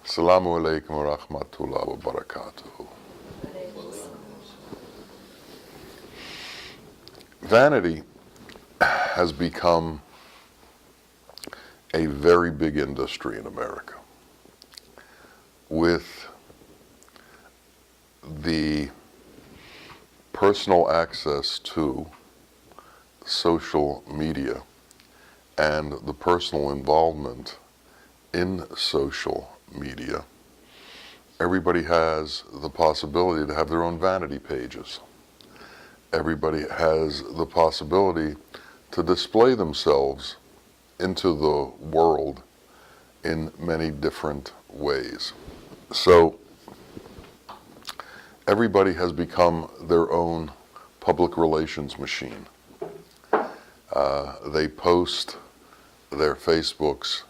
Assalamu alaikum wa rahmatullahi wa barakatuhu. Vanity has become a very big industry in America. With the personal access to social media and the personal involvement in social media, everybody has the possibility to have their own vanity pages. Everybody has the possibility to display themselves into the world in many different ways. So everybody has become their own public relations machine. They post their Facebooks,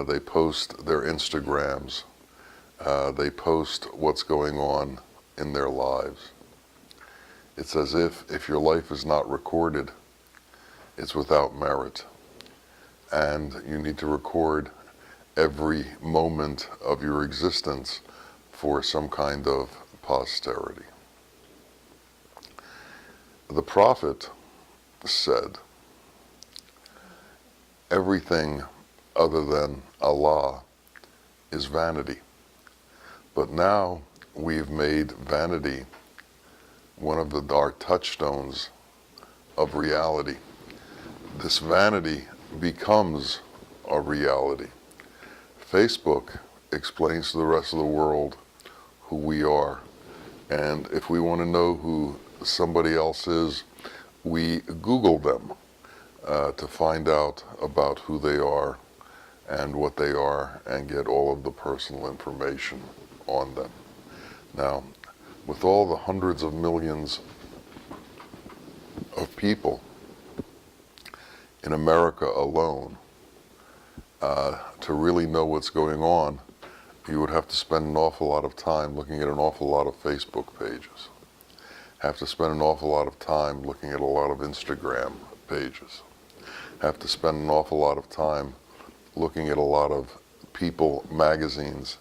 they post their Instagrams, they post what's going on in their lives. It's as if your life is not recorded, it's without merit. And you need to record every moment of your existence for some kind of posterity. The Prophet said, everything other than Allah is vanity. But now we've made vanity one of our touchstones of reality. This vanity becomes a reality. Facebook explains to the rest of the world who we are. And if we want to know who somebody else is, we Google them to find out about who they are and what they are and get all of the personal information on them. Now, with all the hundreds of millions of people in America alone, to really know what's going on, you would have to spend an awful lot of time looking at an awful lot of Facebook pages. Have to spend an awful lot of time looking at a lot of Instagram pages. Have to spend an awful lot of time looking at a lot of People magazines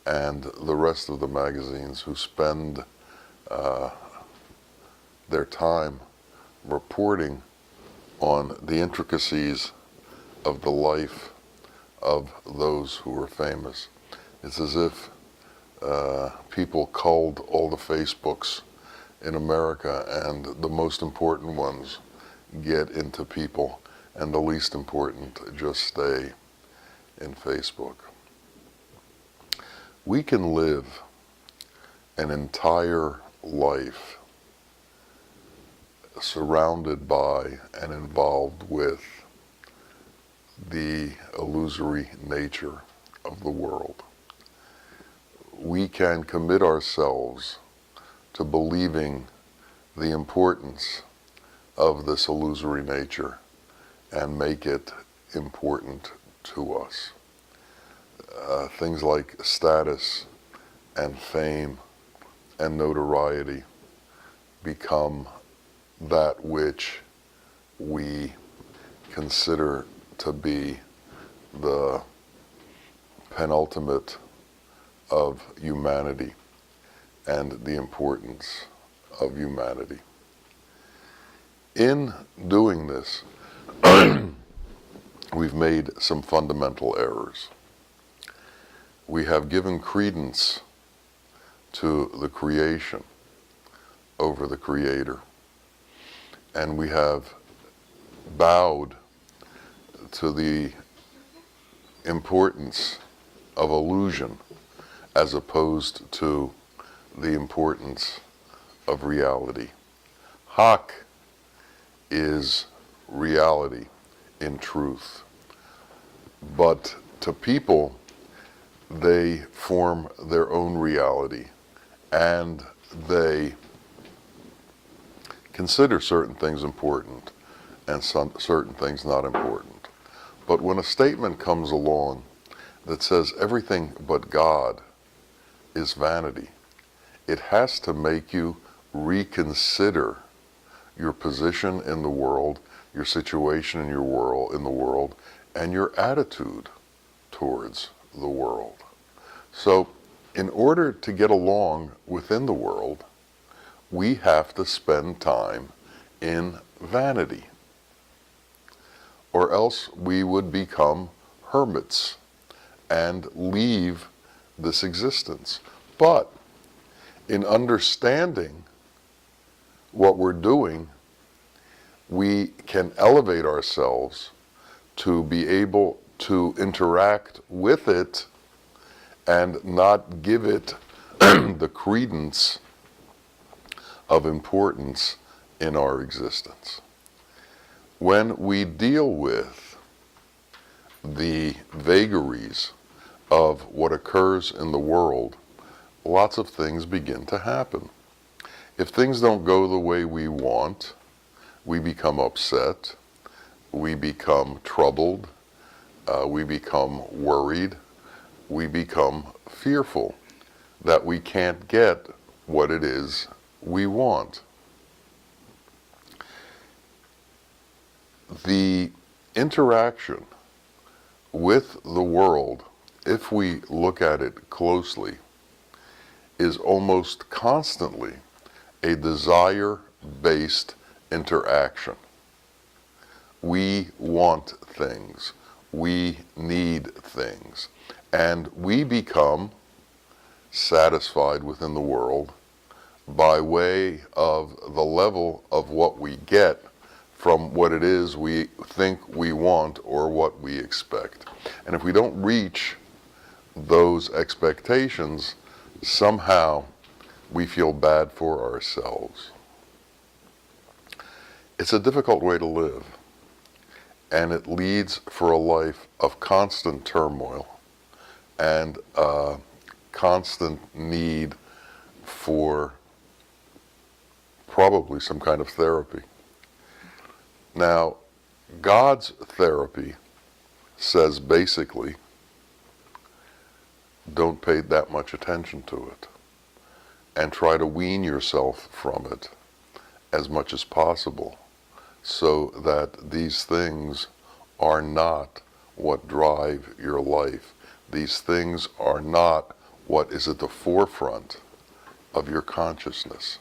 and the rest of the magazines who spend their time reporting on the intricacies of the life of those who are famous. It's as if people culled all the Facebooks in America and the most important ones get into People and the least important just stay in Facebook. We can live an entire life surrounded by and involved with the illusory nature of the world. We can commit ourselves to believing the importance of this illusory nature and make it important to us. Things like status and fame and notoriety become that which we consider to be the penultimate of humanity and the importance of humanity. In doing this, we've made some fundamental errors. We have given credence to the creation over the Creator, and we have bowed to the importance of illusion as opposed to the importance of reality. Haq is reality in truth, but to people, they form their own reality and they consider certain things important and certain things not important. But when a statement comes along that says everything but God is vanity, it has to make you reconsider your position in the world, your situation in the world, and your attitude towards the world. So in order to get along within the world, we have to spend time in vanity, or else we would become hermits and leave this existence. But in understanding what we're doing, we can elevate ourselves to be able to interact with it and not give it the credence of importance in our existence. When we deal with the vagaries of what occurs in the world, lots of things begin to happen. If things don't go the way we want, we become upset, we become troubled, we become worried, we become fearful that we can't get what it is we want. The interaction with the world, if we look at it closely, is almost constantly a desire-based interaction. We want things, we need things, and we become satisfied within the world by way of the level of what we get from what it is we think we want or what we expect. And if we don't reach those expectations, somehow we feel bad for ourselves. It's a difficult way to live, and it leads for a life of constant turmoil and constant need for probably some kind of therapy. Now, God's therapy says basically, don't pay that much attention to it, and try to wean yourself from it as much as possible, so that these things are not what drive your life. These things are not what is at the forefront of your consciousness.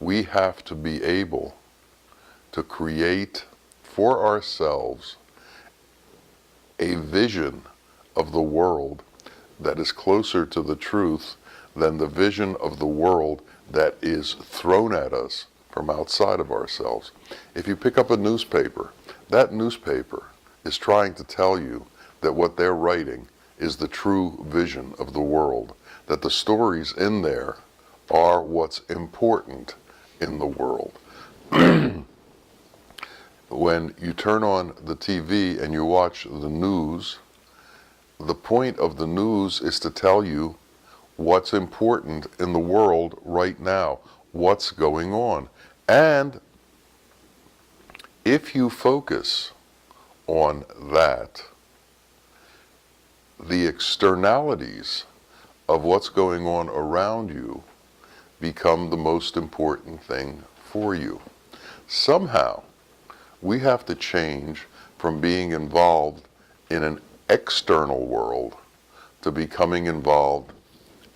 We have to be able to create for ourselves a vision of the world that is closer to the truth than the vision of the world that is thrown at us from outside of ourselves. If you pick up a newspaper, that newspaper is trying to tell you that what they're writing is the true vision of the world, that the stories in there are what's important in the world. When you turn on the TV and you watch the news, the point of the news is to tell you what's important in the world right now, what's going on. And if you focus on that, the externalities of what's going on around you become the most important thing for you. Somehow, we have to change from being involved in an external world to becoming involved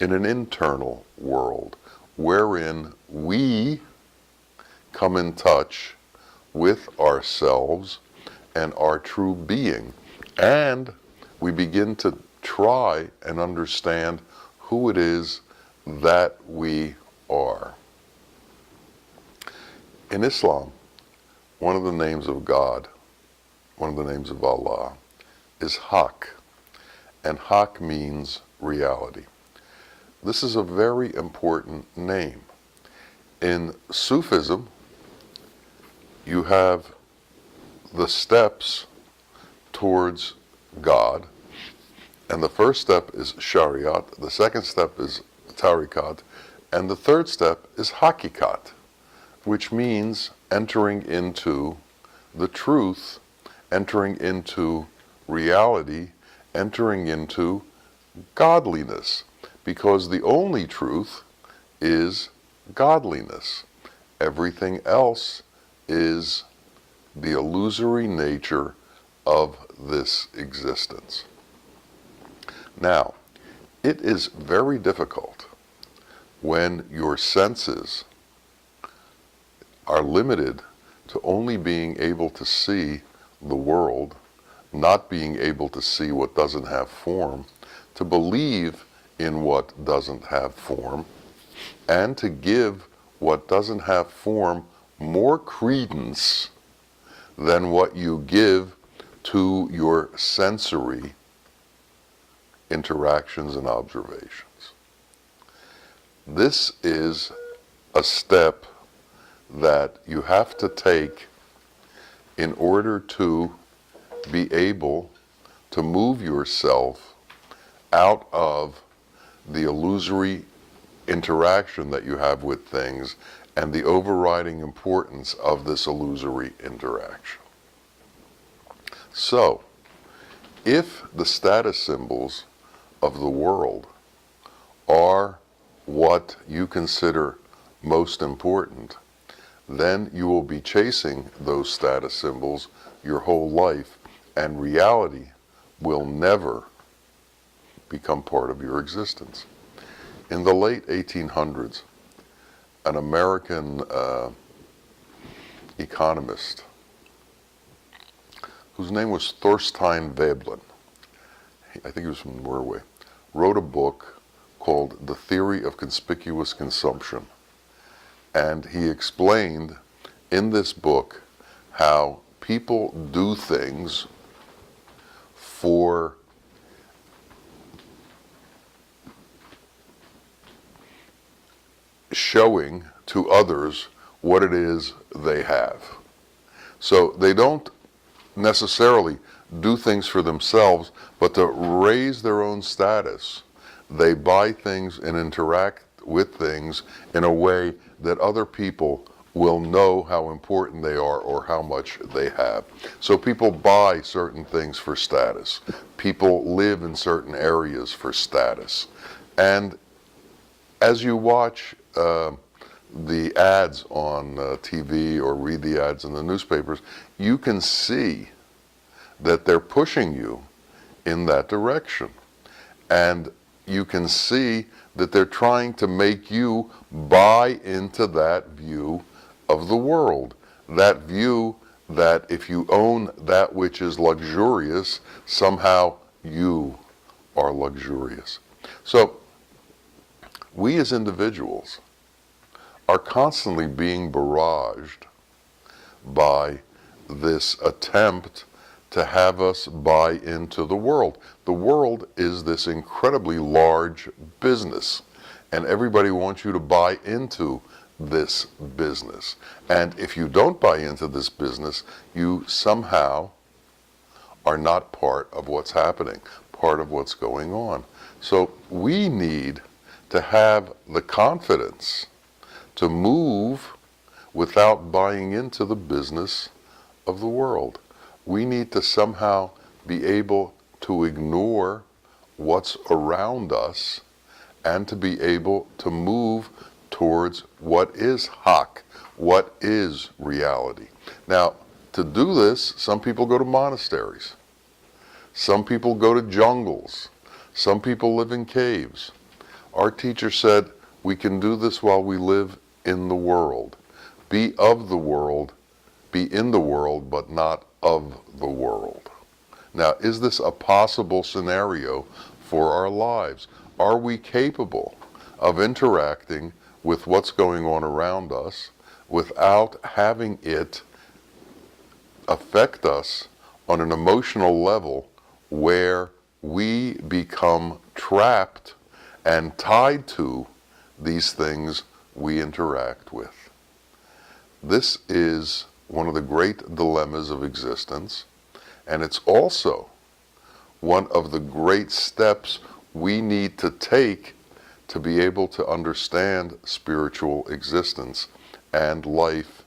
in an internal world, wherein we come in touch with ourselves and our true being, and we begin to try and understand who it is that we are. In Islam, one of the names of God, one of the names of Allah, is Haq, and Haq means reality. This is a very important name. In Sufism, you have the steps towards God, and the first step is Shariat, the second step is Tariqat, and the third step is Hakikat, which means entering into the truth, entering into reality, entering into godliness, because the only truth is godliness. Everything else is the illusory nature of this existence. Now, It is very difficult when your senses are limited to only being able to see the world, not being able to see what doesn't have form, to believe in what doesn't have form, and to give what doesn't have form more credence than what you give to your sensory interactions and observations. This is a step that you have to take in order to be able to move yourself out of the illusory interaction that you have with things and the overriding importance of this illusory interaction. So, if the status symbols of the world are what you consider most important, then you will be chasing those status symbols your whole life, and reality will never become part of your existence. In the late 1800s, an American economist whose name was Thorstein Veblen, I think he was from Norway, wrote a book called The Theory of Conspicuous Consumption. And he explained in this book how people do things for showing to others what it is they have. So they don't necessarily do things for themselves, but to raise their own status, they buy things and interact with things in a way that other people will know how important they are or how much they have. So people buy certain things for status. People live in certain areas for status. And as you watch the ads on TV or read the ads in the newspapers, you can see that they're pushing you in that direction. And you can see that they're trying to make you buy into that view of the world. That view that if you own that which is luxurious, somehow you are luxurious. So we as individuals are constantly being barraged by this attempt to have us buy into the world. The world is this incredibly large business, and everybody wants you to buy into this business. And if you don't buy into this business, you somehow are not part of what's happening, part of what's going on. So we need to have the confidence to move without buying into the business of the world. We need to somehow be able to ignore what's around us and to be able to move towards what is hak, what is reality. Now, to do this, some people go to monasteries. Some people go to jungles. Some people live in caves. Our teacher said, we can do this while we live in the world. Be of the world, be in the world, but not of the world. Now, is this a possible scenario for our lives? Are we capable of interacting with what's going on around us without having it affect us on an emotional level where we become trapped and tied to these things we interact with? This is one of the great dilemmas of existence, and it's also one of the great steps we need to take to be able to understand spiritual existence and life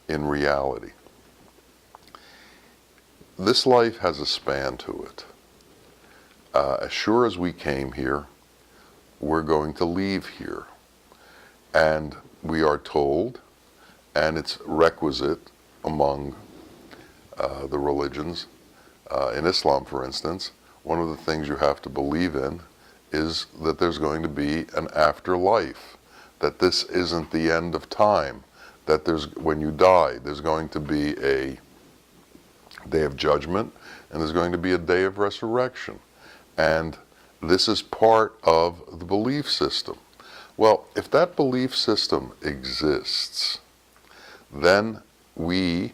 in reality. This life has a span to it. As sure as we came here, we're going to leave here. And we are told, and it's requisite among the religions, in Islam, for instance, one of the things you have to believe in is that there's going to be an afterlife, that this isn't the end of time, that when you die, there's going to be a day of judgment, and there's going to be a day of resurrection. And this is part of the belief system. Well, if that belief system exists, then we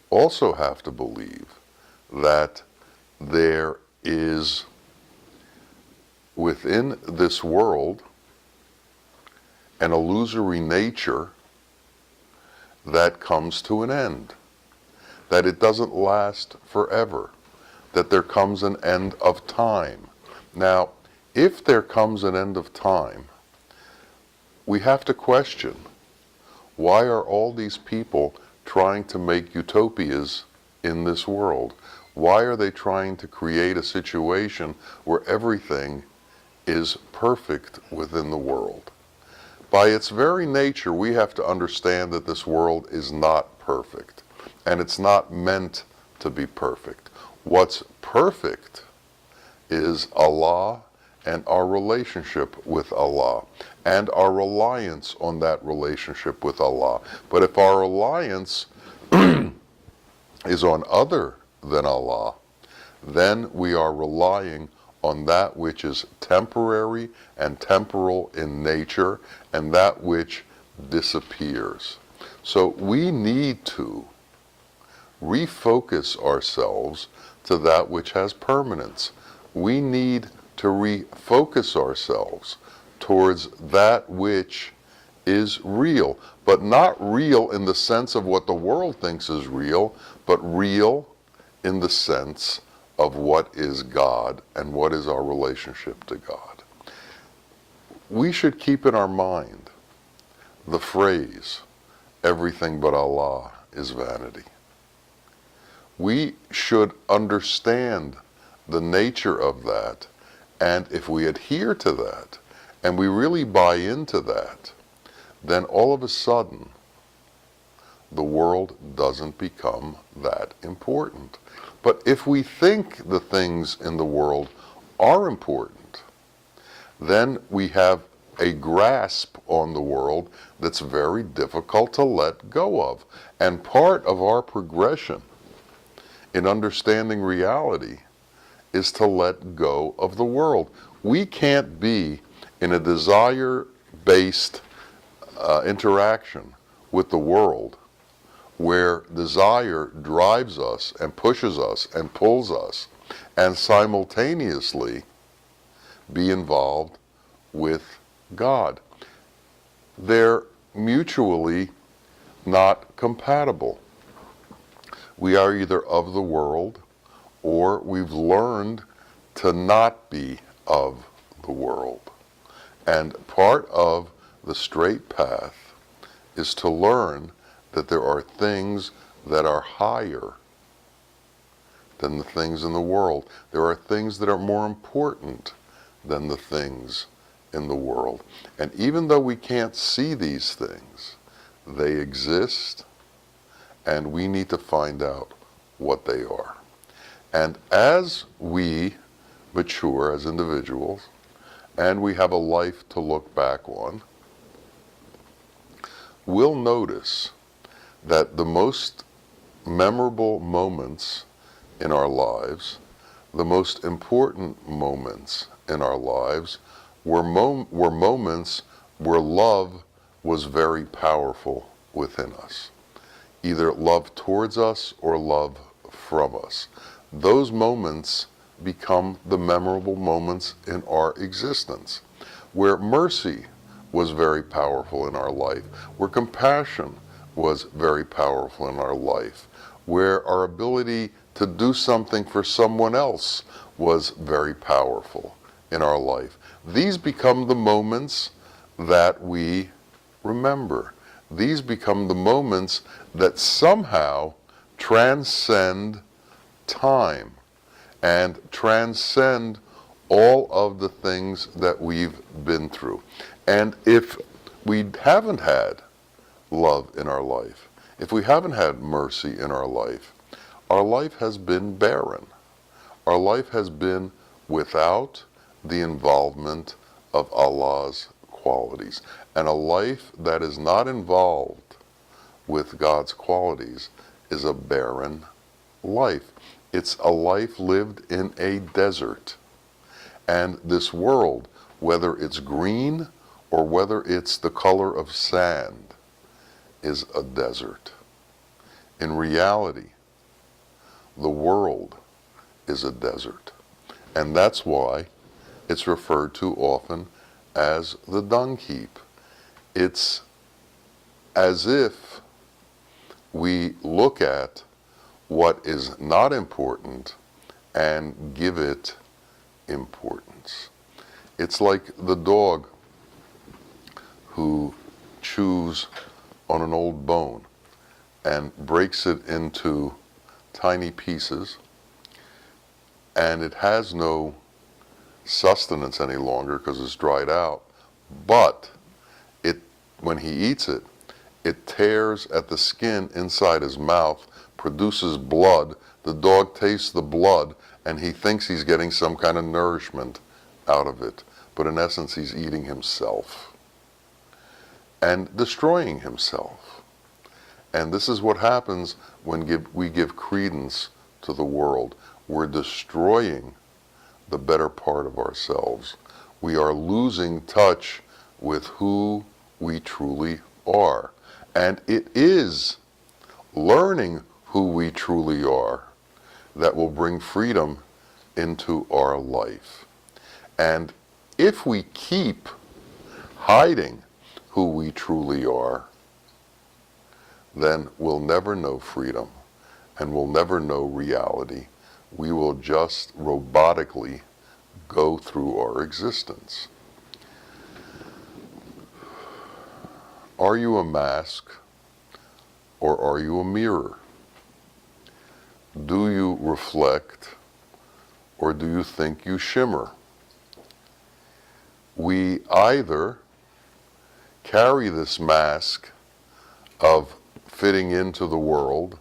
also have to believe that there is within this world an illusory nature that comes to an end, that it doesn't last forever, that there comes an end of time. Now, if there comes an end of time, we have to question, why are all these people trying to make utopias in this world? Why are they trying to create a situation where everything is perfect within the world? By its very nature, we have to understand that this world is not perfect, and it's not meant to be perfect. What's perfect is Allah and our relationship with Allah, and our reliance on that relationship with Allah. But if our reliance is on other than Allah, then we are relying on that which is temporary and temporal in nature, and that which disappears. So we need to refocus ourselves to that which has permanence. We need to refocus ourselves towards that which is real, but not real in the sense of what the world thinks is real, but real in the sense of what is God and what is our relationship to God. We should keep in our mind the phrase, everything but Allah is vanity. We should understand the nature of that, and if we adhere to that, and we really buy into that, then all of a sudden, the world doesn't become that important. But if we think the things in the world are important, then we have a grasp on the world that's very difficult to let go of. And part of our progression in understanding reality is to let go of the world. We can't be in a desire-based interaction with the world where desire drives us and pushes us and pulls us, and simultaneously be involved with God. They're mutually not compatible. We are either of the world, or we've learned to not be of the world. And part of the straight path is to learn that there are things that are higher than the things in the world. There are things that are more important than the things in the world. And even though we can't see these things, they exist, and we need to find out what they are. And as we mature as individuals, and we have a life to look back on, we'll notice that the most memorable moments in our lives, the most important moments in our lives, were moments where love was very powerful within us. Either love towards us or love from us. Those moments become the memorable moments in our existence, where mercy was very powerful in our life, where compassion was very powerful in our life, where our ability to do something for someone else was very powerful in our life. These become the moments that we remember. These become the moments that somehow transcend time and transcend all of the things that we've been through. And if we haven't had love in our life, if we haven't had mercy in our life has been barren. Our life has been without the involvement of Allah's qualities. And a life that is not involved with God's qualities is a barren life. It's a life lived in a desert. And this world, whether it's green or whether it's the color of sand, is a desert. In reality, the world is a desert. And that's why it's referred to often as the dung heap. It's as if we look at what is not important and give it importance. It's like the dog who chews on an old bone and breaks it into tiny pieces, and it has no sustenance any longer because it's dried out, but when he eats it, it tears at the skin inside his mouth, produces blood. The dog tastes the blood, and he thinks he's getting some kind of nourishment out of it. But in essence, he's eating himself and destroying himself. And this is what happens when we give credence to the world. We're destroying the better part of ourselves. We are losing touch with who we truly are. And it is learning who we truly are that will bring freedom into our life. And if we keep hiding who we truly are, then we'll never know freedom and we'll never know reality. We will just robotically go through our existence. Are you a mask or are you a mirror? Do you reflect or do you think you shimmer? We either carry this mask of fitting into the world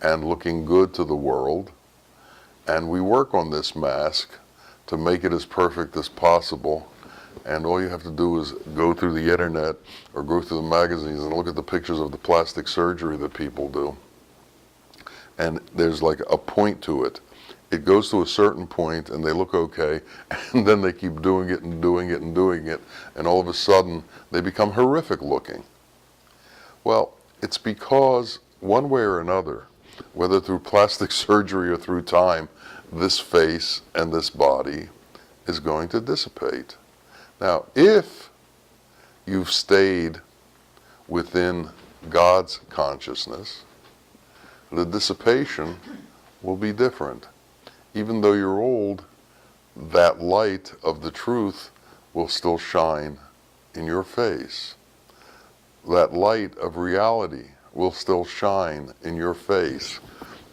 and looking good to the world, and we work on this mask to make it as perfect as possible. And all you have to do is go through the internet or go through the magazines and look at the pictures of the plastic surgery that people do. And there's like a point to it. It goes to a certain point and they look okay, and then they keep doing it and doing it and doing it, and all of a sudden they become horrific looking. Well, it's because one way or another, whether through plastic surgery or through time, this face and this body is going to dissipate. Now, if you've stayed within God's consciousness, the dissipation will be different. Even though you're old, that light of the truth will still shine in your face. That light of reality will still shine in your face.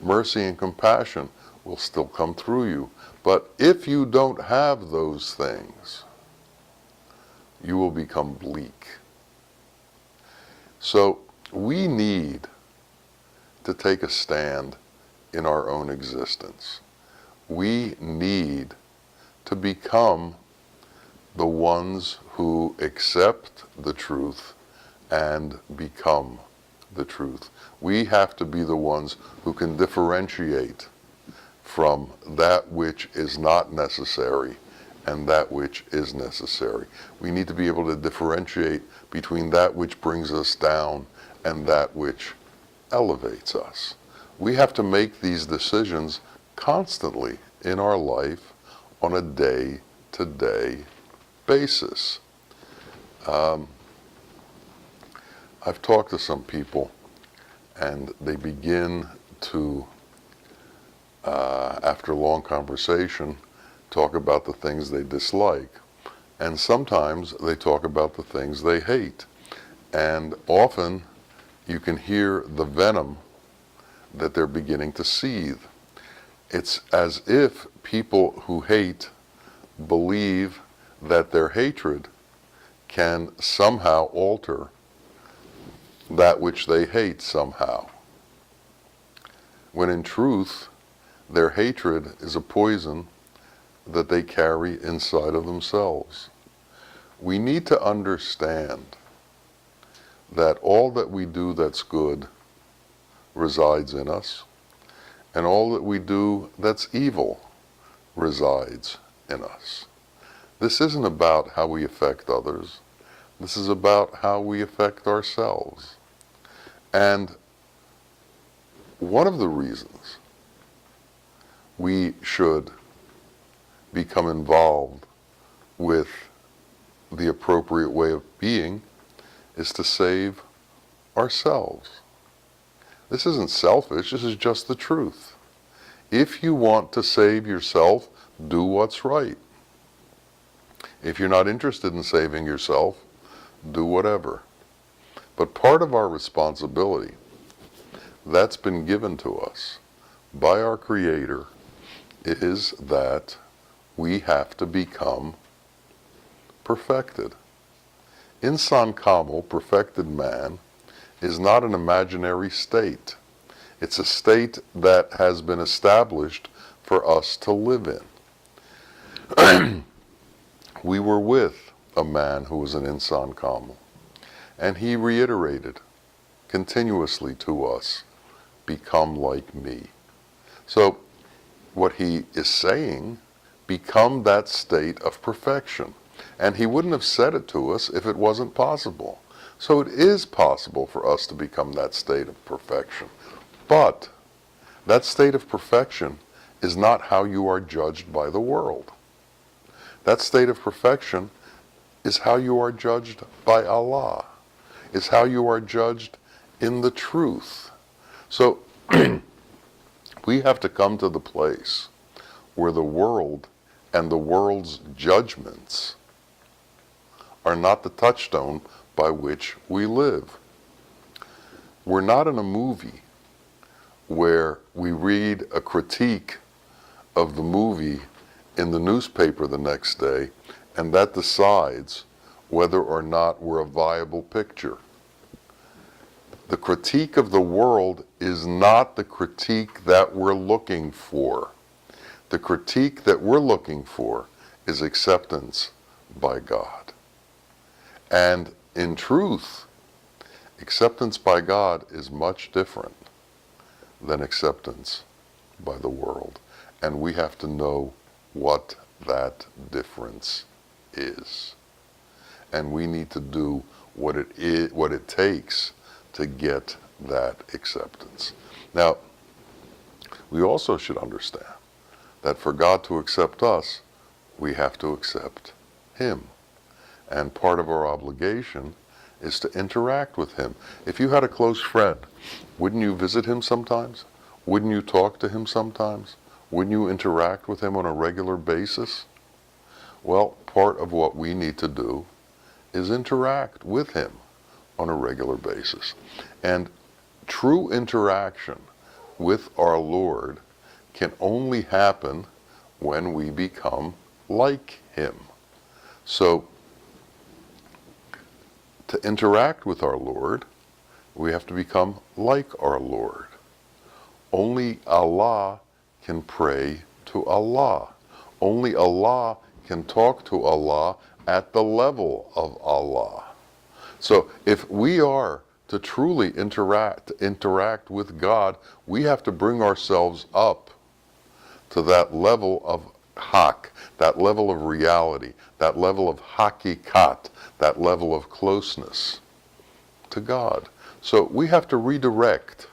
Mercy and compassion will still come through you. But if you don't have those things, you will become bleak. So we need to take a stand in our own existence. We need to become the ones who accept the truth and become the truth. We have to be the ones who can differentiate from that which is not necessary and that which is necessary. We need to be able to differentiate between that which brings us down and that which elevates us. We have to make these decisions constantly in our life on a day-to-day basis. I've talked to some people and they begin to, after a long conversation, talk about the things they dislike. And sometimes they talk about the things they hate. And often you can hear the venom that they're beginning to seethe. It's as if people who hate believe that their hatred can somehow alter that which they hate somehow. When in truth, their hatred is a poison that they carry inside of themselves. We need to understand that all that we do that's good resides in us, and all that we do that's evil resides in us. This isn't about how we affect others. This is about how we affect ourselves. And one of the reasons we should become involved with the appropriate way of being is to save ourselves. This isn't selfish, this is just the truth. If you want to save yourself, do what's right. If you're not interested in saving yourself, do whatever. But part of our responsibility that's been given to us by our Creator is that we have to become perfected. Insan Kamil, perfected man, is not an imaginary state. It's a state that has been established for us to live in. We were with a man who was an Insan Kamil, and he reiterated continuously to us, become like me. So what he is saying, become that state of perfection. And he wouldn't have said it to us if it wasn't possible. So it is possible for us to become that state of perfection. But that state of perfection is not how you are judged by the world. That state of perfection is how you are judged by Allah, is how you are judged in the truth. So we have to come to the place where the world and the world's judgments are not the touchstone by which we live. We're not in a movie where we read a critique of the movie in the newspaper the next day, and that decides whether or not we're a viable picture. The critique of the world is not the critique that we're looking for. The critique that we're looking for is acceptance by God. And in truth, acceptance by God is much different than acceptance by the world. And we have to know what that difference is. And we need to do what it takes to get that acceptance. Now, we also should understand that for God to accept us, we have to accept Him. And part of our obligation is to interact with Him. If you had a close friend, wouldn't you visit him sometimes? Wouldn't you talk to him sometimes? Wouldn't you interact with him on a regular basis? Well, part of what we need to do is interact with Him on a regular basis. And true interaction with our Lord can only happen when we become like Him. So, to interact with our Lord, we have to become like our Lord. Only Allah can pray to Allah. Only Allah can talk to Allah at the level of Allah. So if we are to truly interact with God, we have to bring ourselves up to that level of haq, that level of reality, that level of hakikat, that level of closeness to God. So we have to redirect,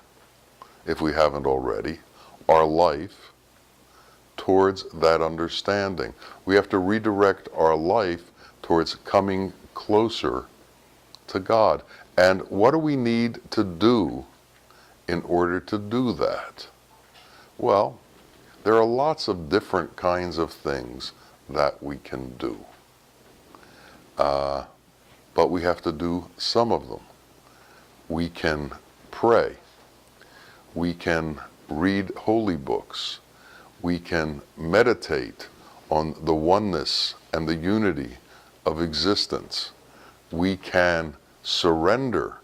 if we haven't already, our life towards that understanding. We have to redirect our life towards coming closer to God. And what do we need to do in order to do that? Well, there are lots of different kinds of things that we can do. But we have to do some of them. We can pray. We can read holy books. We can meditate on the oneness and the unity of existence. We can surrender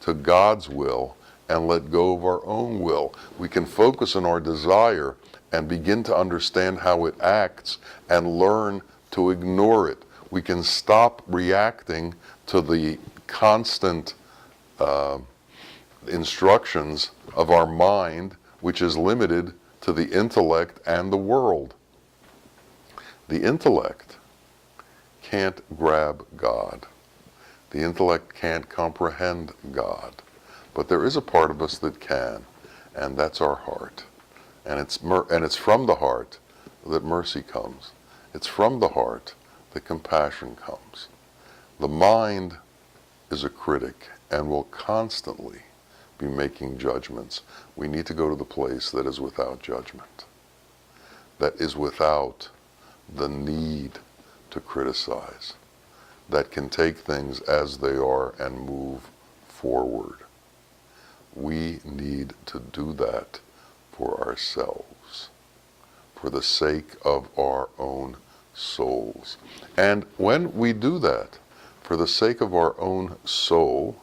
to God's will and let go of our own will. We can focus on our desire and begin to understand how it acts and learn to ignore it. We can stop reacting to the constant instructions of our mind, which is limited to the intellect and the world. The intellect can't grab God. The intellect can't comprehend God. But there is a part of us that can, and that's our heart. And it's from the heart that mercy comes. It's from the heart that compassion comes. The mind is a critic and will constantly be making judgments. We need to go to the place that is without judgment, that is without the need to criticize, that can take things as they are and move forward. We need to do that for ourselves, for the sake of our own souls. And when we do that, for the sake of our own soul,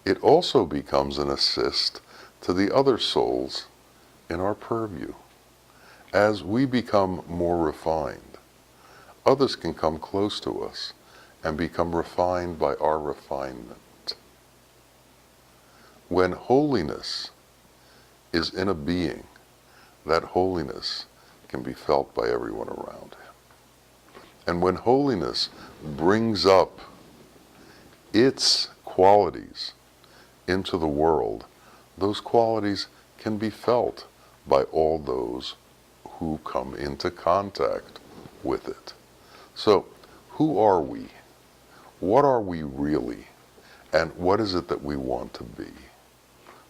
it also becomes an assist to the other souls in our purview. As we become more refined, others can come close to us and become refined by our refinement. When holiness is in a being, that holiness can be felt by everyone around him. And when holiness brings up its qualities into the world, those qualities can be felt by all those who come into contact with it. So, who are we? What are we really? And what is it that we want to be?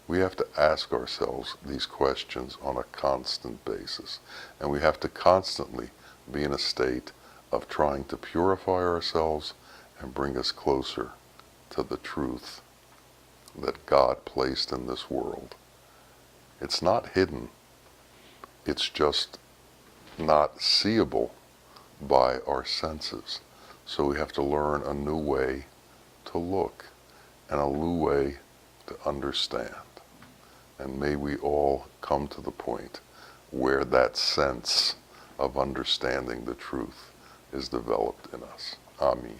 We have to ask ourselves these questions on a constant basis. And we have to constantly be in a state of trying to purify ourselves and bring us closer to the truth that God placed in this world. It's not hidden. It's just not seeable by our senses. So we have to learn a new way to look and a new way to understand. And may we all come to the point where that sense of understanding the truth is developed in us. Ameen.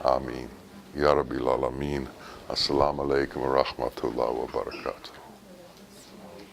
Ameen. Ya Rabbil Alameen. Assalamu alaikum wa rahmatullahi wa barakatuh.